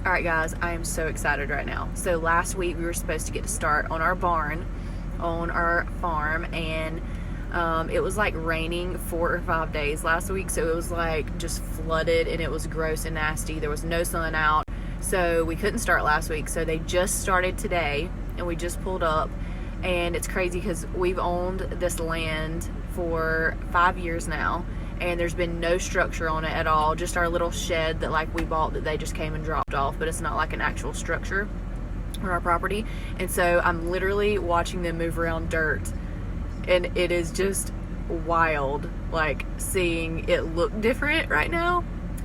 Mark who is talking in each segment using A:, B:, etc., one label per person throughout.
A: All right, guys, I am so excited right now. So last week we were supposed to get to start on our barn on our farm, and it was like raining 4 or 5 days last week, so it was like just flooded and it was gross and nasty. There was no sun out, so we couldn't start last week. So they just started today and we just pulled up, and it's crazy because we've owned this land for 5 years now, and there's been no structure on it at all, just our little shed that like we bought that they just came and dropped off, but it's not like an actual structure on our property. And so I'm literally watching them move around dirt, and it is just wild, like seeing it look different right now.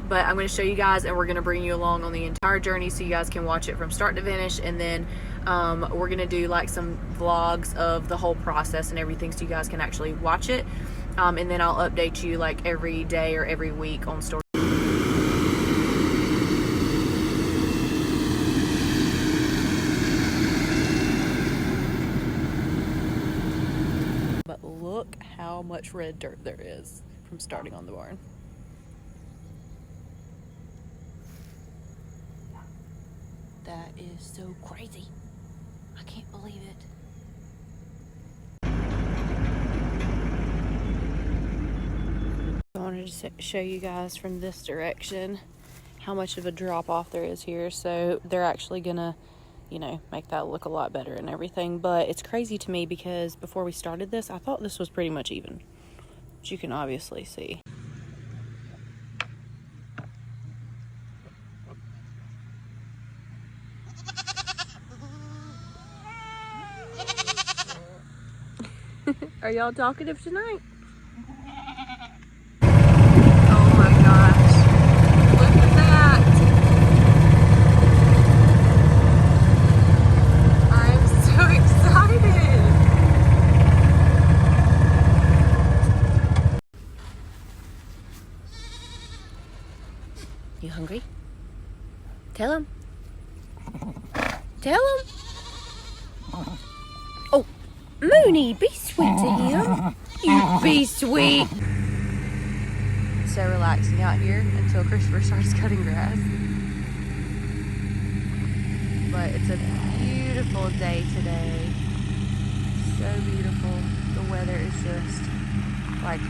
A: But I'm going to show you guys, and we're going to bring you along on the entire journey so you guys can watch it from start to finish. And then we're going to do like some vlogs of the whole process and everything so you guys can actually watch it. And then I'll update you like every day or every week on story. But look how much red dirt there is from starting on the barn. That is so crazy. I can't believe it. I wanted to show you guys from this direction how much of a drop off there is here. So they're actually gonna, make that look a lot better and everything. But it's crazy to me because before we started this, I thought this was pretty much even, which you can obviously see. Are y'all talkative tonight? Oh my gosh. Look at that. I'm so excited. You hungry? Tell him. Tell him. Oh, Mooney, be sweet to him. You be sweet. So relaxing out here until Christopher starts cutting grass. But it's a beautiful day today. So beautiful. The weather is just like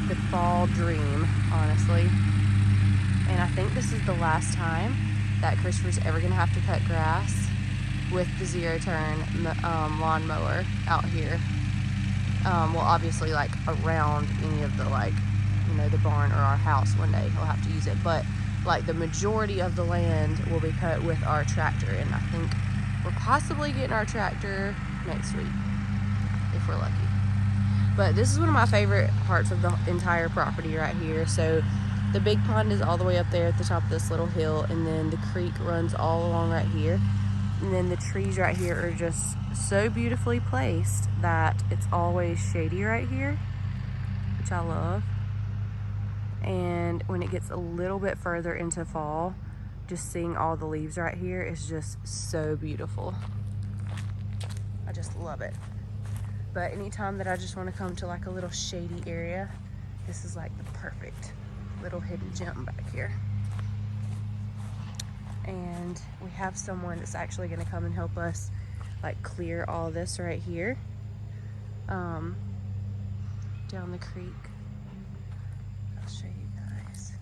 A: the fall dream, honestly. And I think this is the last time that Christopher's ever gonna have to cut grass with the zero-turn lawn mower out here. Well, obviously, like around any of the the barn or our house one day he'll have to use it, but like the majority of the land will be cut with our tractor, and I think we're possibly getting our tractor next week if we're lucky. But this is one of my favorite parts of the entire property right here. So the big pond is all the way up there at the top of this little hill, and then the creek runs all along right here. And then the trees right here are just so beautifully placed that it's always shady right here, which I love. And when it gets a little bit further into fall, just seeing all the leaves right here is just so beautiful. I just love it. But anytime that I just want to come to like a little shady area, this is like the perfect little hidden gem back here. And we have someone that's actually going to come and help us like clear all this right here down the creek. I'll show you guys.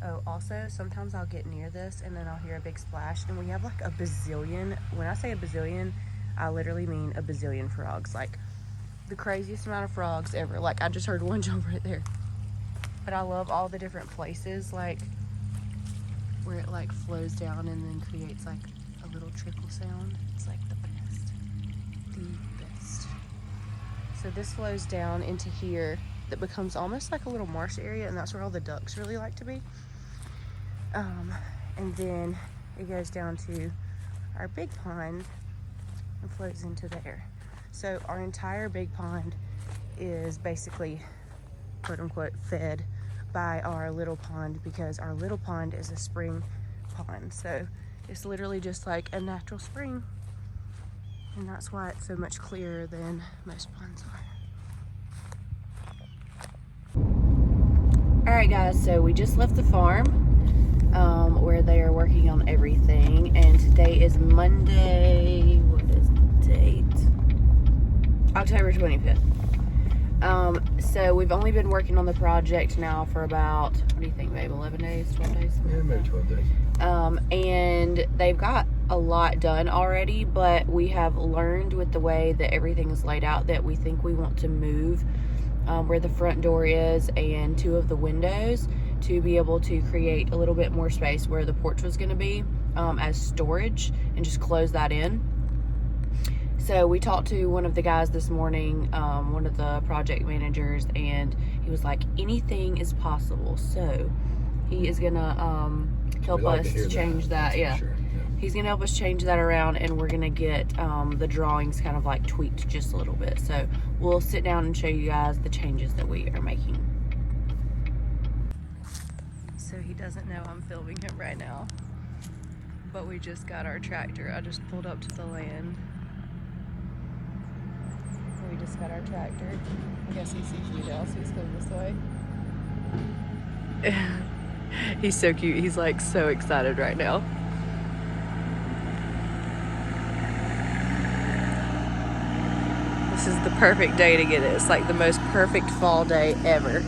A: Oh, also sometimes I'll get near this and then I'll hear a big splash, and we have like a bazillion. When I say a bazillion, I literally mean a bazillion frogs, like the craziest amount of frogs ever. Like I just heard one jump right there. But I love all the different places, like where it like flows down and then creates like a little trickle sound. It's like the best. So this flows down into here, that becomes almost like a little marsh area, and that's where all the ducks really like to be. And then it goes down to our big pond and flows into there. So our entire big pond is basically, quote unquote, fed by our little pond, because our little pond is a spring pond. So it's literally just like a natural spring, and that's why it's so much clearer than most ponds are. All right guys, so we just left the farm. where they are working on everything. And today is Monday. What is the date? October 25th. So we've only been working on the project now for about, what do you think, babe? 11 days, 12 days?
B: Yeah, maybe 12 days.
A: And they've got a lot done already, but we have learned with the way that everything is laid out that we think we want to move where the front door is and 2 of the windows to be able to create a little bit more space where the porch was going to be as storage, and just close that in. So we talked to one of the guys this morning, one of the project managers, and he was like, anything is possible. So he is gonna help us change that. Yeah.
B: Sure. Yeah.
A: He's gonna help us change that around, and we're gonna get the drawings kind of like tweaked just a little bit. So we'll sit down and show you guys the changes that we are making. So he doesn't know I'm filming him right now, but we just got our tractor. I just pulled up to the land. We just got our tractor. I guess he sees you now, so he's coming this way. He's so cute. He's like so excited right now. This is the perfect day to get it. It's like the most perfect fall day ever.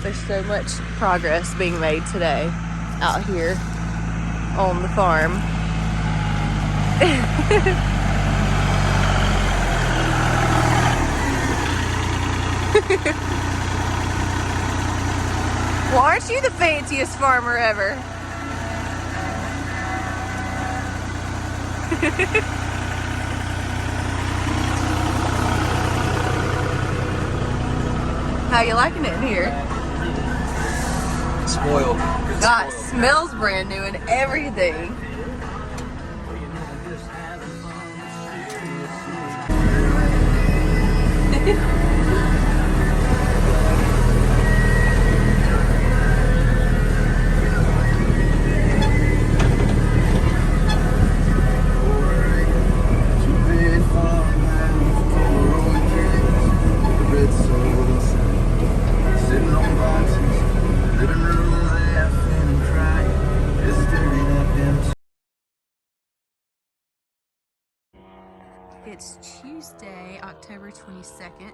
A: There's so much progress being made today out here on the farm. Well, aren't you the fanciest farmer ever? How you liking it in here?
B: Spoiled.
A: God, smells brand new and everything. It's Tuesday, October 22nd,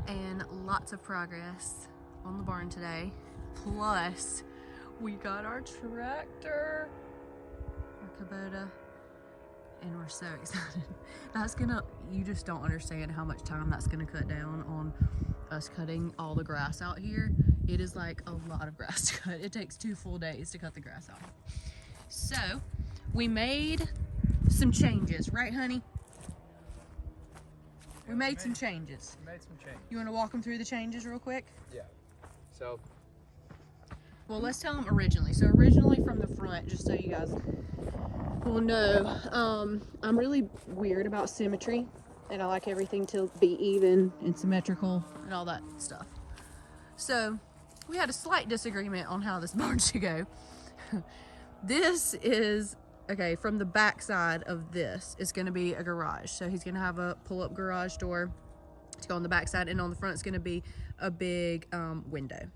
A: and lots of progress on the barn today. Plus, we got our tractor, our Kubota, and we're so excited. You just don't understand how much time that's gonna cut down on us cutting all the grass out here. It is like a lot of grass to cut. It takes 2 full days to cut the grass out. So, we made some changes, right, honey? We made some changes. You want to walk them through the changes real quick?
B: Yeah. So.
A: Well, let's tell them originally. So originally from the front, just so you guys will know, I'm really weird about symmetry, and I like everything to be even and symmetrical and all that stuff. So we had a slight disagreement on how this barn should go. This is okay, from the back side of this is going to be a garage. So he's going to have a pull-up garage door to go on the back side, and on the front it's going to be a big window.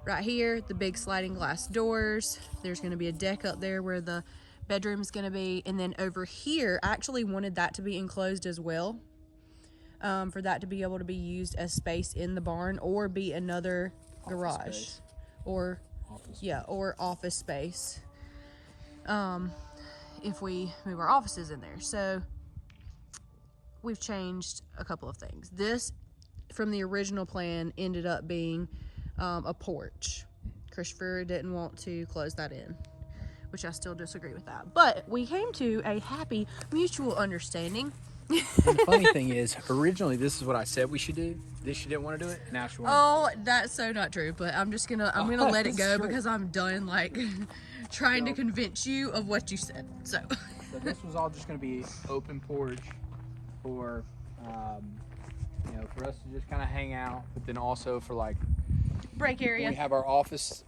A: Right here, the big sliding glass doors. There's going to be a deck up there where the bedroom is going to be, and then over here, I actually wanted that to be enclosed as well, for that to be able to be used as space in the barn, or be another garage, space. Or office. Yeah, or office space. If we move our offices in there. So we've changed a couple of things. This, from the original plan, ended up being a porch. Christopher didn't want to close that in, which I still disagree with that. But we came to a happy mutual understanding.
B: And the funny thing is, originally this is what I said we should do. This you didn't want to do it. Now she wants.
A: Oh, that's so not true. But I'm gonna let it go because I'm done like trying to convince you of what you said. So
B: this was all just gonna be open porch for for us to just kind of hang out, but then also for like
A: break area.
B: We have our office,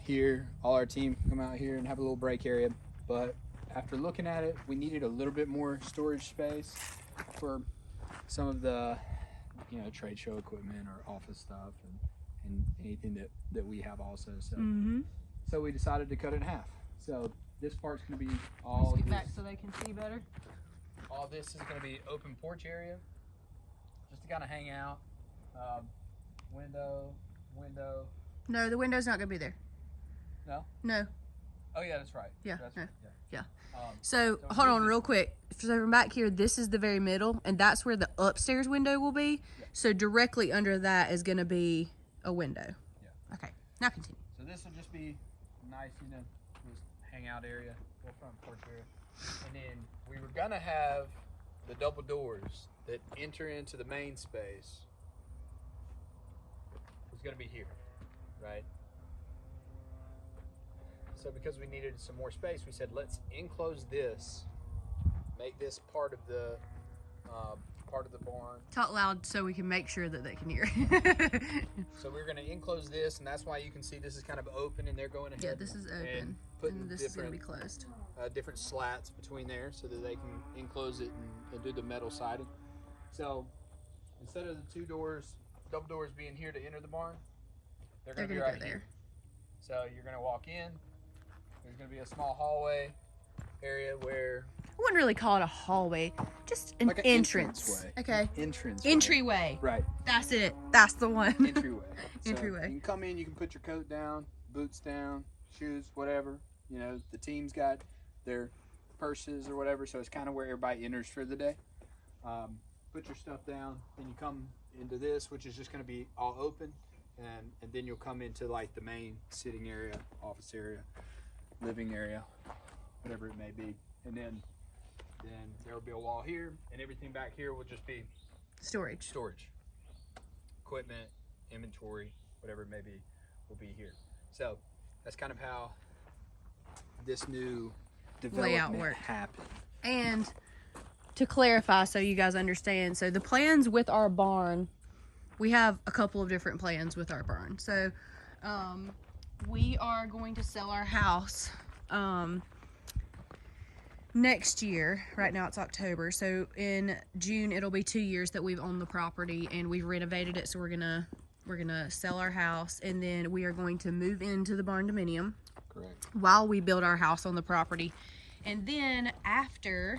B: here. All our team come out here and have a little break area. But after looking at it, we needed a little bit more storage space for some of the trade show equipment or office stuff, and anything that we have also. So
A: Mm-hmm.
B: so we decided to cut it in half. So this part's going to be all
A: Get
B: this,
A: back so they can see better.
B: all this is going to be open porch area, just to kind of hang out. Window.
A: No, the window's not gonna be there.
B: No.
A: No.
B: Oh yeah, that's right.
A: Yeah.
B: That's
A: No.
B: right. Yeah.
A: So
B: So
A: hold on
B: this-
A: real quick. So from back here, this is the very middle, and that's where the upstairs window will be.
B: Yeah.
A: So directly under that is gonna be a window.
B: Yeah.
A: Okay. Now continue.
B: So this will just be nice, just hangout area, little front porch area. And then we were gonna have the double doors that enter into the main space. Was gonna be here, right? So because we needed some more space, we said let's enclose this, make this part of the barn.
A: Talk loud so we can make sure that they can hear.
B: So we're gonna enclose this, and that's why you can see this is kind of open, and they're going ahead.
A: Yeah, this is open,
B: and putting
A: and this is gonna
B: different
A: be closed.
B: different slats between there so that they can enclose it and do the metal siding. So instead of the two doors, double doors being here to enter the barn, they're going to be right
A: go
B: here.
A: there.
B: So you're going to walk in. There's going to be a small hallway area where
A: I wouldn't really call it a hallway, just an
B: like an
A: entrance.
B: entranceway.
A: Okay.
B: Entrance.
A: Entryway.
B: Right.
A: That's it. That's the one.
B: Entryway. So
A: Entryway.
B: You can come in. You can put your coat down, boots down, shoes, whatever. The team's got their purses or whatever, so it's kind of where everybody enters for the day. Put your stuff down, then you come into this, which is just going to be all open, and then you'll come into like the main sitting area, office area, living area, whatever it may be, and then there will be a wall here, and everything back here will just be
A: Storage.
B: equipment, inventory, whatever it may be, will be here. So that's kind of how this new development
A: work.
B: happened.
A: And to clarify so you guys understand, so the plans with our barn, we have a couple of different plans with our barn. So we are going to sell our house next year. Right now it's October, so in June it'll be 2 years that we've owned the property and we've renovated it. So we're gonna sell our house, and then we are going to move into the Barndominium.
B: Correct.
A: While we build our house on the property. And then after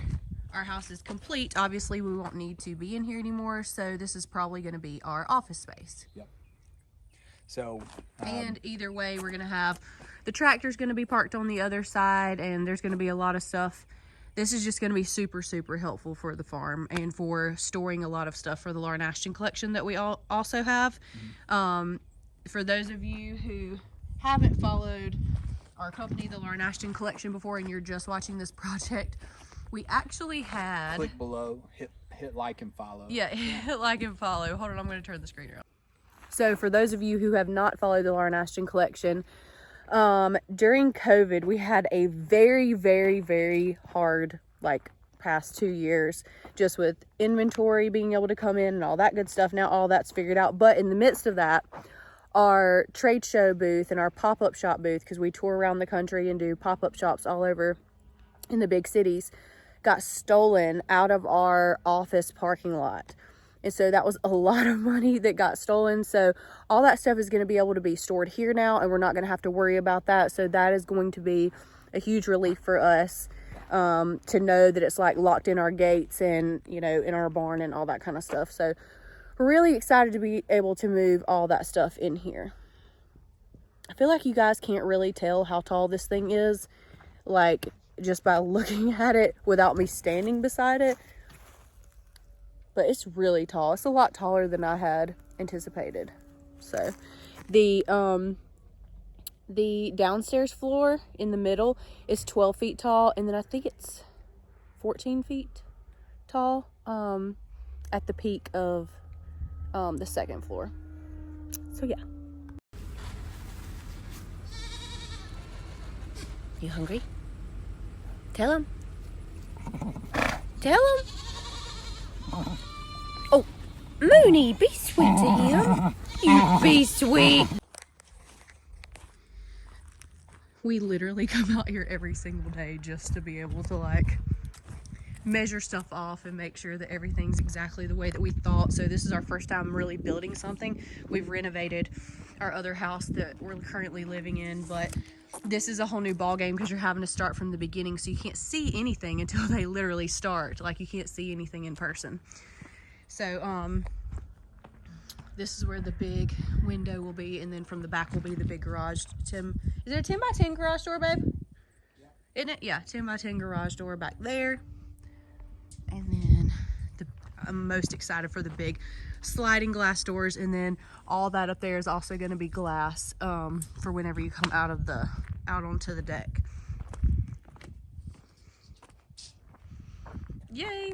A: our house is complete, obviously we won't need to be in here anymore, so this is probably going to be our office space.
B: Yep. So
A: And either way, we're going to have the tractor's going to be parked on the other side, and there's going to be a lot of stuff. This is just going to be super, super helpful for the farm and for storing a lot of stuff for the Lauren Ashton collection that we also have. For those of you who haven't followed our company, the Lauren Ashton collection, before, and you're just watching this project, we actually had
B: click below, hit like and follow.
A: Yeah, hit like and follow. Hold on, I'm going to turn the screen around. So for those of you who have not followed the Lauren Ashton collection, during COVID, we had a very, very, very hard, past 2 years, just with inventory being able to come in and all that good stuff. Now all that's figured out, but in the midst of that, our trade show booth and our pop-up shop booth, because we tour around the country and do pop-up shops all over in the big cities, got stolen out of our office parking lot. And so that was a lot of money that got stolen. So all that stuff is going to be able to be stored here now, and we're not going to have to worry about that. So that is going to be a huge relief for us, to know that it's locked in our gates and, in our barn and all that kind of stuff. So we're really excited to be able to move all that stuff in here. I feel like you guys can't really tell how tall this thing is, just by looking at it without me standing beside it. But it's really tall. It's a lot taller than I had anticipated. So the downstairs floor in the middle is 12 feet tall, and then I think it's 14 feet tall at the peak of the second floor. So yeah. You hungry? Tell him. Tell him. Oh, Mooney, be sweet to him. You be sweet. We literally come out here every single day just to be able to measure stuff off and make sure that everything's exactly the way that we thought. So this is our first time really building something. We've renovated our other house that we're currently living in, but this is a whole new ball game because you're having to start from the beginning, so you can't see anything until they literally start. Like, you can't see anything in person. So this is where the big window will be, and then from the back will be the big garage. Tim, is it a 10 by 10 garage door, babe?
B: Yeah.
A: Isn't it? Yeah, 10 by 10 garage door back there. And then I'm most excited for the big sliding glass doors, and then all that up there is also going to be glass for whenever you come out onto the deck. Yay!